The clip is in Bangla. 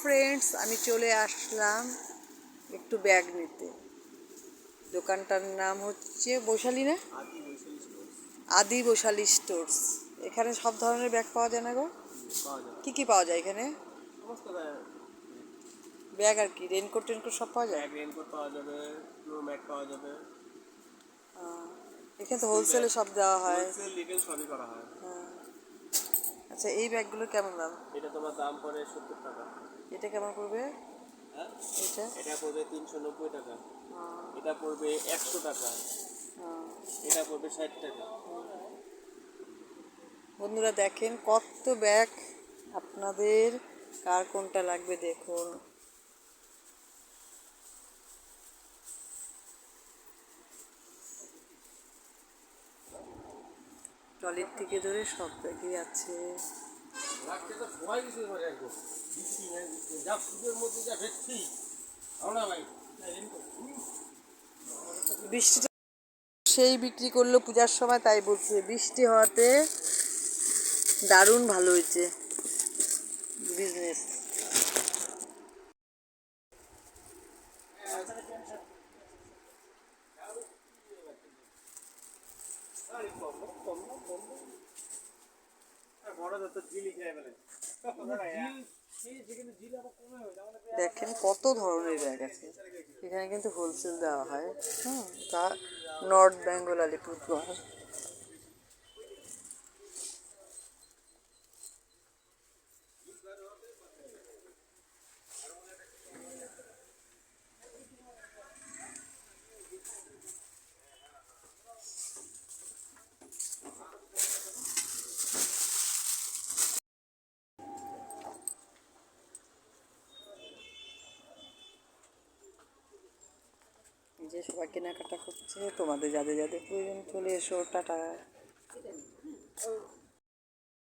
ফ্রেন্ডস, আমি চলে আসলাম একটু ব্যাগ নিতে। দোকানটার নাম হচ্ছে বৈশালী না, আদি বৈশালী স্টোর্স। এখানে সব ধরনের ব্যাগ পাওয়া যায় না গো? কি কি পাওয়া যায় এখানে? ব্যাগ আর কি, রেনকোট টেনকোট সব পাওয়া যায়? রেনকোট পাওয়া যাবে, ফ্লো ম্যাট পাওয়া যাবে। এখানে তো হোলসেলে সব দেওয়া হয়। হোলসেল রিটেল সবই করা হয়। আচ্ছা, এই ব্যাগগুলো কেমন দাম? এটা তোমার দাম পড়ে 70 টাকা। এটা কেমন পড়বে? হ্যাঁ, এটা এটা পড়বে 390 টাকা। এটা পড়বে 100 টাকা। এটা পড়বে 60 টাকা। বন্ধুরা দেখেন কত ব্যাগ, আপনাদের কার কোনটা লাগবে দেখুন। ট্রলির থেকে ধরে সব ব্যাগই আছে। বৃষ্টিটা সেই বিক্রি করলো পূজার সময়, তাই বলছে বৃষ্টি হওয়াতে দারুণ ভালো হয়েছে বিজনেস। দেখেন কত ধরনের ব্যাগ আছে এখানে, কিন্তু হোলসেল দেওয়া হয়। তা নর্থ বেঙ্গল আলিপুরদুয়ার। যে সবাই কেনাকাটা করছে, তোমাদের যাদের যাদের প্রয়োজন চলে এসো। টাটা।